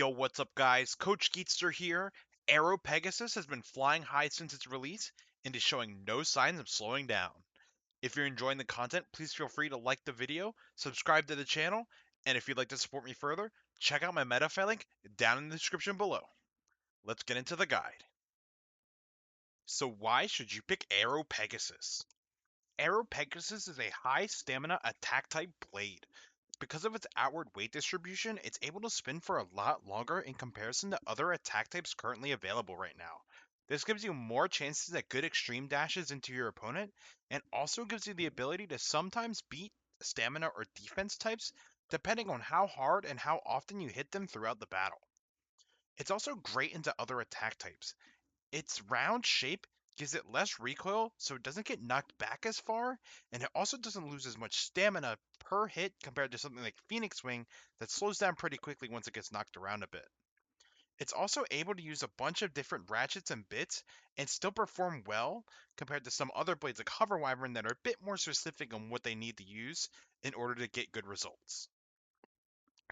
Yo, what's up, guys? Coach Geetster here. AeroPegasus has been flying high since its release and is showing no signs of slowing down. If you're enjoying the content, please feel free to like the video, subscribe to the channel, and if you'd like to support me further, check out my MetaFi link down in the description below. Let's get into the guide. So why should you pick AeroPegasus? AeroPegasus is a high stamina attack type blade. Because of its outward weight distribution, it's able to spin for a lot longer in comparison to other attack types currently available right now. This gives you more chances at good extreme dashes into your opponent, and also gives you the ability to sometimes beat stamina or defense types depending on how hard and how often you hit them throughout the battle. It's also great into other attack types. Its round shape gives it less recoil, so it doesn't get knocked back as far, and it also doesn't lose as much stamina per hit compared to something like Phoenix Wing that slows down pretty quickly once it gets knocked around a bit. It's also able to use a bunch of different ratchets and bits and still perform well compared to some other blades like Hover Wyvern that are a bit more specific on what they need to use in order to get good results.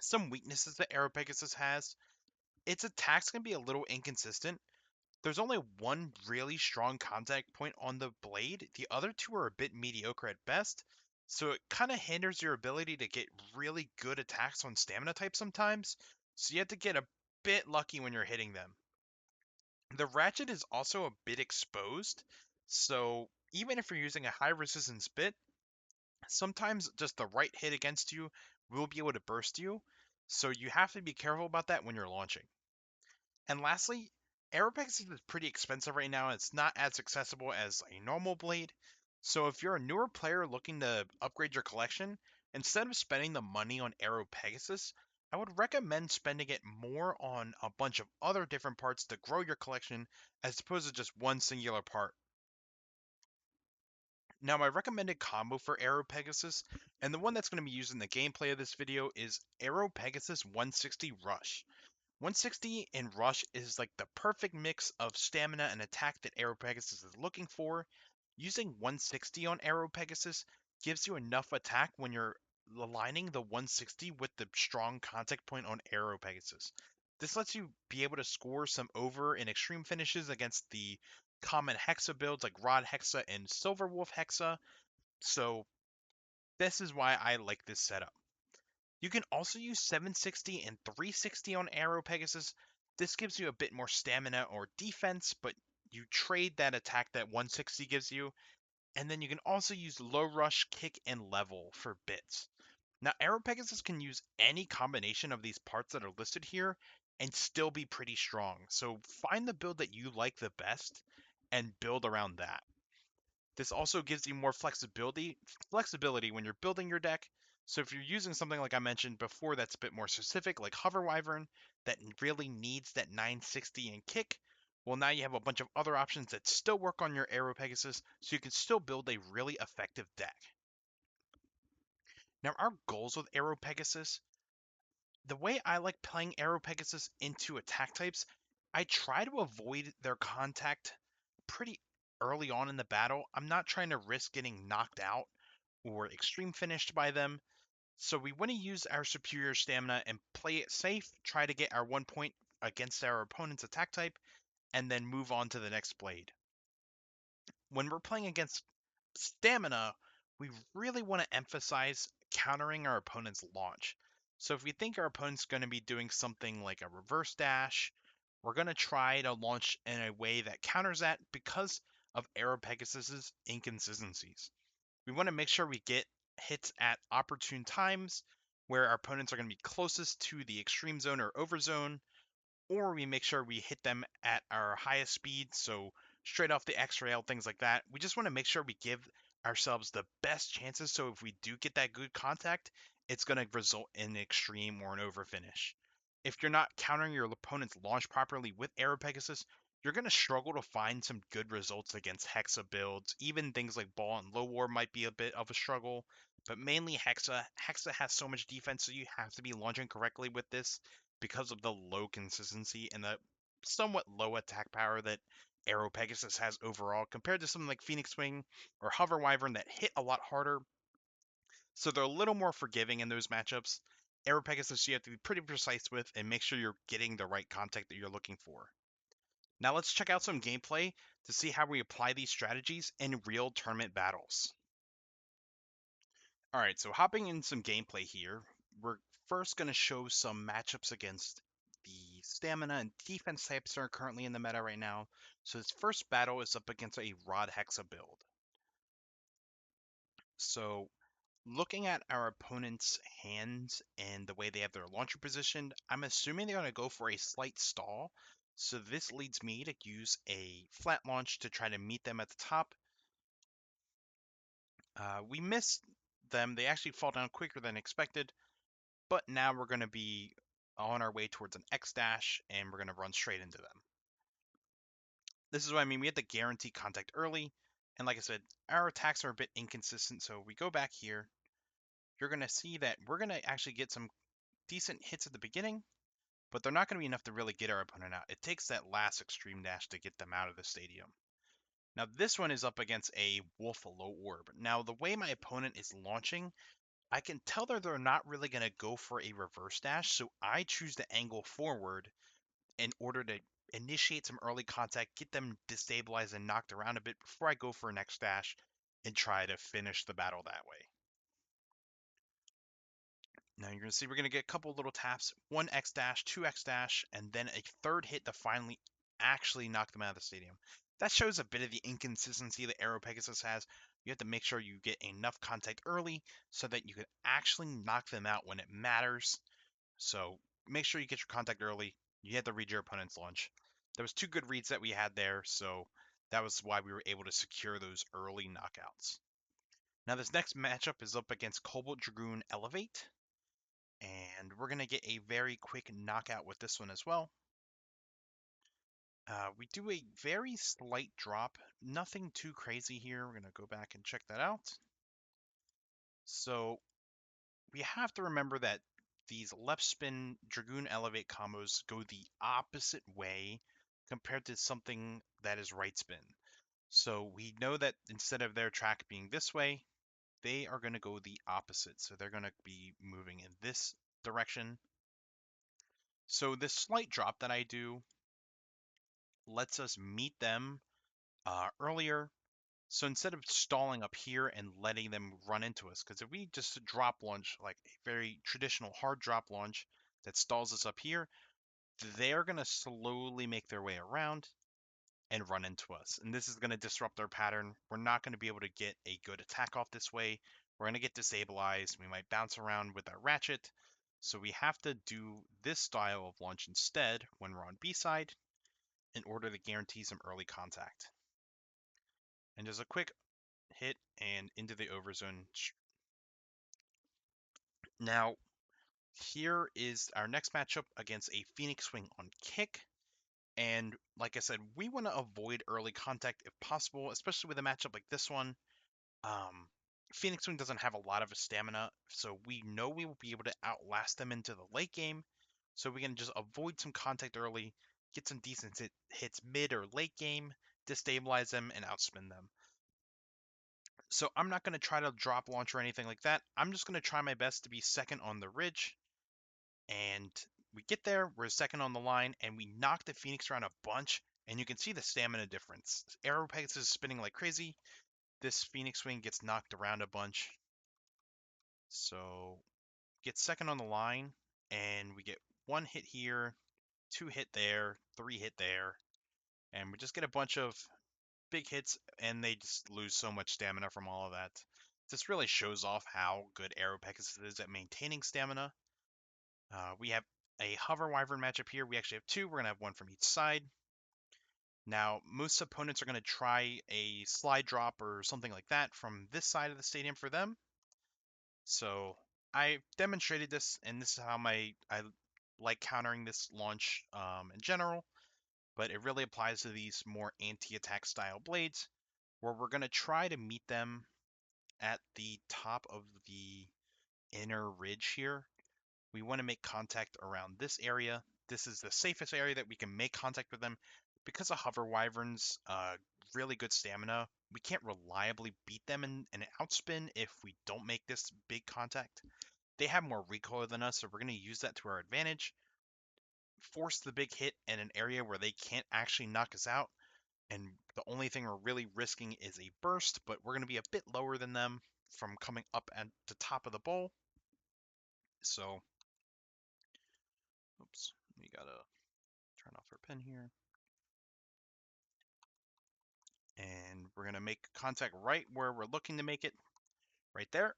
Some weaknesses that AeroPegasus has: its attacks can be a little inconsistent. There's only one really strong contact point on the blade. The other two are a bit mediocre at best, so it kind of hinders your ability to get really good attacks on stamina type sometimes, so you have to get a bit lucky when you're hitting them. The ratchet is also a bit exposed, so even if you're using a high resistance bit, sometimes just the right hit against you will be able to burst you, so you have to be careful about that when you're launching. And lastly, AeroPegasus is pretty expensive right now. It's not as accessible as a normal blade. So if you're a newer player looking to upgrade your collection, instead of spending the money on AeroPegasus, I would recommend spending it more on a bunch of other different parts to grow your collection as opposed to just one singular part. Now, my recommended combo for AeroPegasus, and the one that's going to be used in the gameplay of this video, is AeroPegasus 160 Rush. 160 in Rush is like the perfect mix of stamina and attack that AeroPegasus is looking for. Using 160 on AeroPegasus gives you enough attack when you're aligning the 160 with the strong contact point on AeroPegasus. This lets you be able to score some over and extreme finishes against the common Hexa builds like Rod Hexa and Silverwolf Hexa. So this is why I like this setup. You can also use 760 and 360 on AeroPegasus. This gives you a bit more stamina or defense, but you trade that attack that 160 gives you. And then you can also use low rush, kick, and level for bits. Now, AeroPegasus can use any combination of these parts that are listed here and still be pretty strong. So find the build that you like the best and build around that. This also gives you more flexibility when you're building your deck. So if you're using something like I mentioned before that's a bit more specific, like Hover Wyvern, that really needs that 960 and kick, well, now you have a bunch of other options that still work on your AeroPegasus, so you can still build a really effective deck. Now, our goals with AeroPegasus, the way I like playing AeroPegasus into attack types, I try to avoid their contact pretty early on in the battle. I'm not trying to risk getting knocked out or extreme finished by them. So we want to use our superior stamina and play it safe, try to get our 1 point against our opponent's attack type, and then move on to the next blade. When we're playing against stamina, we really want to emphasize countering our opponent's launch. So if we think our opponent's going to be doing something like a reverse dash, we're going to try to launch in a way that counters that because of AeroPegasus's inconsistencies. We want to make sure we get hits at opportune times where our opponents are going to be closest to the extreme zone or over zone, or we make sure we hit them at our highest speed, so straight off the X rail, things like that. We just want to make sure we give ourselves the best chances, so if we do get that good contact, it's going to result in an extreme or an over finish. If you're not countering your opponent's launch properly with AeroPegasus, you're going to struggle to find some good results against Hexa builds. Even things like Ball and Low War might be a bit of a struggle, but mainly Hexa. Hexa has so much defense, so you have to be launching correctly with this because of the low consistency and the somewhat low attack power that AeroPegasus has overall compared to something like Phoenix Wing or Hover Wyvern that hit a lot harder. So they're a little more forgiving in those matchups. AeroPegasus you have to be pretty precise with and make sure you're getting the right contact that you're looking for. Now let's check out some gameplay to see how we apply these strategies in real tournament battles. Alright, so hopping in some gameplay here, we're first going to show some matchups against the stamina and defense types that are currently in the meta right now. So this first battle is up against a Rod Hexa build. So looking at our opponent's hands and the way they have their launcher positioned, I'm assuming they're going to go for a slight stall. So this leads me to use a flat launch to try to meet them at the top. We missed them. They actually fall down quicker than expected. But now we're going to be on our way towards an X dash and we're going to run straight into them. This is what I mean. We have to guarantee contact early. And like I said, our attacks are a bit inconsistent. So we go back here. You're going to see that we're going to actually get some decent hits at the beginning, but they're not going to be enough to really get our opponent out. It takes that last extreme dash to get them out of the stadium. Now this one is up against a Wolf Low Orb. Now the way my opponent is launching, I can tell that they're not really going to go for a reverse dash, so I choose to angle forward in order to initiate some early contact, get them destabilized and knocked around a bit before I go for an X dash and try to finish the battle that way. Now you're going to see we're going to get a couple little taps, one X dash, two X dash, and then a third hit to finally actually knock them out of the stadium. That shows a bit of the inconsistency that AeroPegasus has. You have to make sure you get enough contact early so that you can actually knock them out when it matters. So make sure you get your contact early. You have to read your opponent's launch. There was two good reads that we had there, so that was why we were able to secure those early knockouts. Now this next matchup is up against Cobalt Dragoon Elevate. And we're going to get a very quick knockout with this one as well. We do a very slight drop, nothing too crazy here. We're going to go back and check that out. So we have to remember that these left spin Dragoon Elevate combos go the opposite way compared to something that is right spin. So we know that instead of their track being this way, they are going to go the opposite. So they're going to be moving in this direction. So this slight drop that I do lets us meet them earlier. So instead of stalling up here and letting them run into us, because if we just drop launch like a very traditional hard drop launch that stalls us up here, they're going to slowly make their way around and run into us. And this is going to disrupt our pattern. We're not going to be able to get a good attack off this way. We're going to get destabilized. We might bounce around with our ratchet. So we have to do this style of launch instead when we're on B side in order to guarantee some early contact. And just a quick hit and into the overzone. Now, here is our next matchup against a Phoenix Swing on kick. And like I said, we want to avoid early contact if possible, especially with a matchup like this one. Phoenix Swing doesn't have a lot of stamina, so we know we will be able to outlast them into the late game. So we can just avoid some contact early, get some decent hits mid or late game, destabilize them, and outspin them. So I'm not going to try to drop launch or anything like that. I'm just going to try my best to be second on the ridge. And we get there, we're second on the line, and we knock the Phoenix around a bunch. And you can see the stamina difference. AeroPegasus is spinning like crazy. This Phoenix Swing gets knocked around a bunch. So get second on the line, and we get one hit here, two hit there, three hit there. And we just get a bunch of big hits, and they just lose so much stamina from all of that. This really shows off how good AeroPegasus is at maintaining stamina. We have a Hover Wyvern matchup here. We actually have two. We're going to have one from each side. Now, most opponents are going to try a slide drop or something like that from this side of the stadium for them. So I demonstrated this, and this is how I like countering this launch in general. But it really applies to these more anti-attack style blades, where we're going to try to meet them at the top of the inner ridge here. We want to make contact around this area. This is the safest area that we can make contact with them. Because of Hover Wyvern's really good stamina, we can't reliably beat them in an outspin if we don't make this big contact. They have more recoil than us, so we're going to use that to our advantage. Force the big hit in an area where they can't actually knock us out. And the only thing we're really risking is a burst, but we're going to be a bit lower than them from coming up at the top of the bowl. So, oops, we got to turn off our pen here. And we're going to make contact right where we're looking to make it, right there.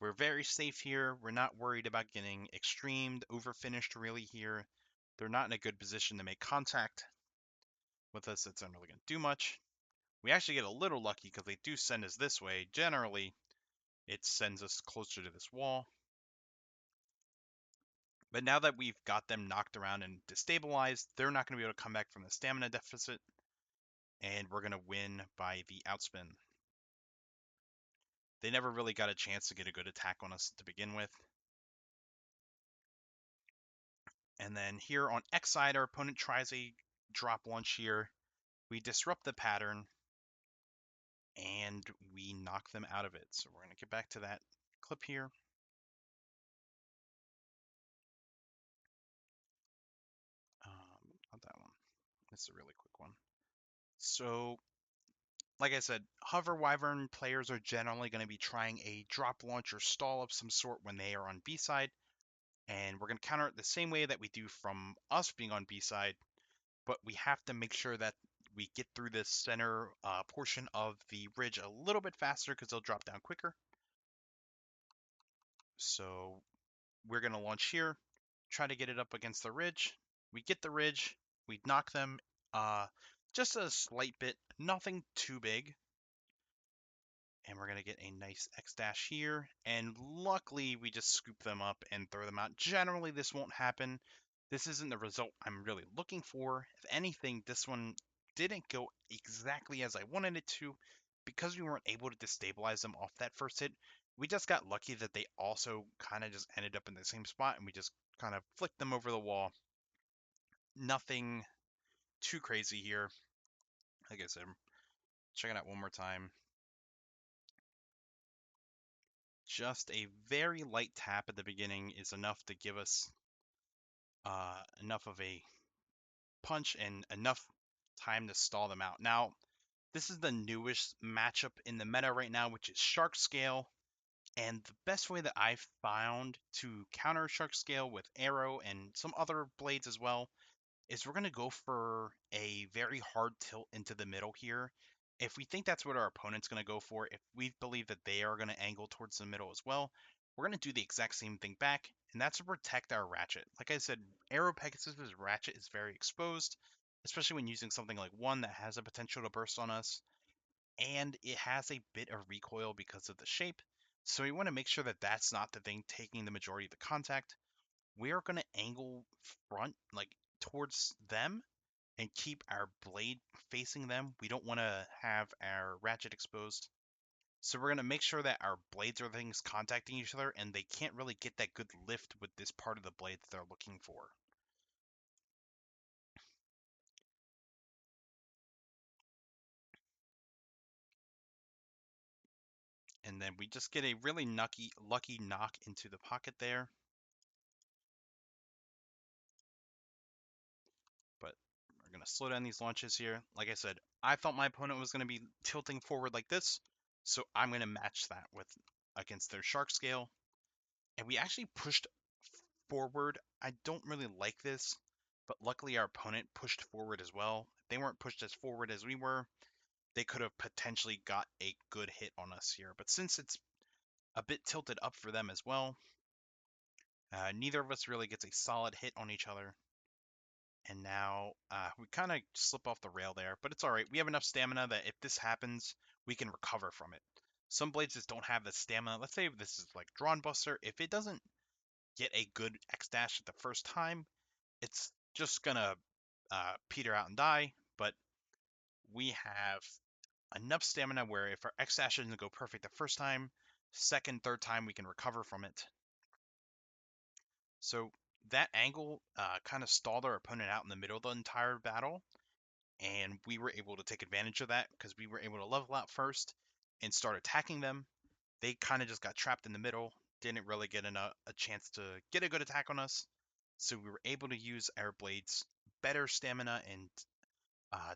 We're very safe here. We're not worried about getting extremed, overfinished really here. They're not in a good position to make contact with us. It's not really going to do much. We actually get a little lucky because they do send us this way. Generally, it sends us closer to this wall. But now that we've got them knocked around and destabilized, they're not going to be able to come back from the stamina deficit. And we're going to win by the outspin. They never really got a chance to get a good attack on us to begin with. And then here on X side, our opponent tries a drop launch here. We disrupt the pattern, and we knock them out of it. So we're going to get back to that clip here. Not that one. This is a really quick one. So, like I said, Hover Wyvern players are generally going to be trying a drop launch or stall of some sort when they are on B side. And we're going to counter it the same way that we do from us being on B side. But we have to make sure that we get through this center portion of the ridge a little bit faster because they'll drop down quicker. So we're going to launch here, try to get it up against the ridge. We get the ridge, we knock them just a slight bit, nothing too big. And we're going to get a nice X dash here. And luckily, we just scoop them up and throw them out. Generally, this won't happen. This isn't the result I'm really looking for. If anything, this one didn't go exactly as I wanted it to. Because we weren't able to destabilize them off that first hit, we just got lucky that they also kind of just ended up in the same spot, and we just kind of flicked them over the wall. Nothing too crazy here. Like I said, check it out one more time. Just a very light tap at the beginning is enough to give us enough of a punch and enough time to stall them out. Now, this is the newest matchup in the meta right now, which is Shark Scale. And the best way that I've found to counter Shark Scale with Arrow and some other blades as well is we're going to go for a very hard tilt into the middle here. If we think that's what our opponent's going to go for, if we believe that they are going to angle towards the middle as well, we're going to do the exact same thing back, and that's to protect our ratchet. Like I said, AeroPegasus' ratchet is very exposed, especially when using something like one that has a potential to burst on us, and it has a bit of recoil because of the shape. So we want to make sure that that's not the thing taking the majority of the contact. We are going to angle front, like towards them, and keep our blade facing them. We don't want to have our ratchet exposed. So we're going to make sure that our blades are things contacting each other, and they can't really get that good lift with this part of the blade that they're looking for. And then we just get a really lucky knock into the pocket there. But we're going to slow down these launches here. Like I said, I thought my opponent was going to be tilting forward like this, so I'm going to match that with against their shark scale. And we actually pushed forward. I don't really like this, but luckily our opponent pushed forward as well. If they weren't pushed as forward as we were, they could have potentially got a good hit on us here. But since it's a bit tilted up for them as well, neither of us really gets a solid hit on each other. And now we kind of slip off the rail there, but it's all right. We have enough stamina that if this happens, we can recover from it. Some blades just don't have the stamina. Let's say this is like Drawn Buster. If it doesn't get a good X dash at the first time, it's just gonna peter out and die. But we have enough stamina where if our X dash doesn't go perfect the first time, second, third time we can recover from it. So that angle kind of stalled our opponent out in the middle of the entire battle, and we were able to take advantage of that because we were able to level out first and start attacking them. They kind of just got trapped in the middle. didn't really get a chance to get a good attack on us. So we were able to use our blades' better stamina and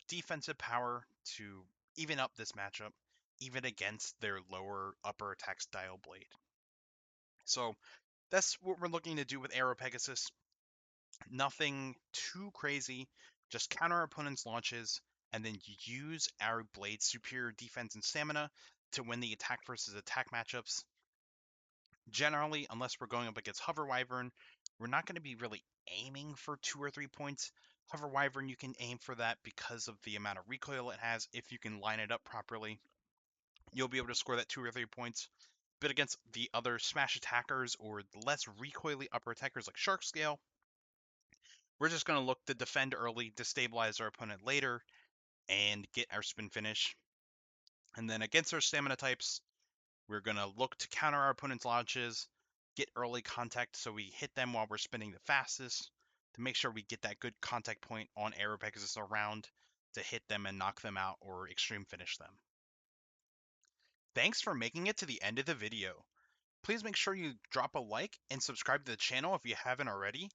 defensive power to even up this matchup, even against their lower upper attack style blade. So that's what we're looking to do with AeroPegasus. Nothing too crazy, just counter our opponent's launches and then use our blade's superior defense and stamina to win the attack versus attack matchups. Generally, unless we're going up against Hover Wyvern, we're not going to be really aiming for 2 or 3 points. Hover Wyvern, you can aim for that because of the amount of recoil it has. If you can line it up properly, you'll be able to score that 2 or 3 points. But against the other smash attackers or the less recoily upper attackers like Shark Scale, we're just going to look to defend early, destabilize our opponent later, and get our spin finish. And then against our stamina types, we're going to look to counter our opponent's launches, get early contact so we hit them while we're spinning the fastest, to make sure we get that good contact point on AeroPegasus around to hit them and knock them out or extreme finish them. Thanks for making it to the end of the video. Please make sure you drop a like and subscribe to the channel if you haven't already.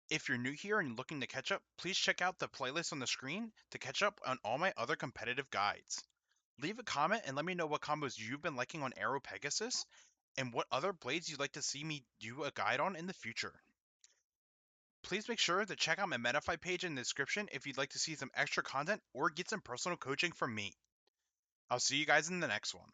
If you're new here and looking to catch up, please check out the playlist on the screen to catch up on all my other competitive guides. Leave a comment and let me know what combos you've been liking on AeroPegasus and what other blades you'd like to see me do a guide on in the future. Please make sure to check out my Metafy page in the description if you'd like to see some extra content or get some personal coaching from me. I'll see you guys in the next one.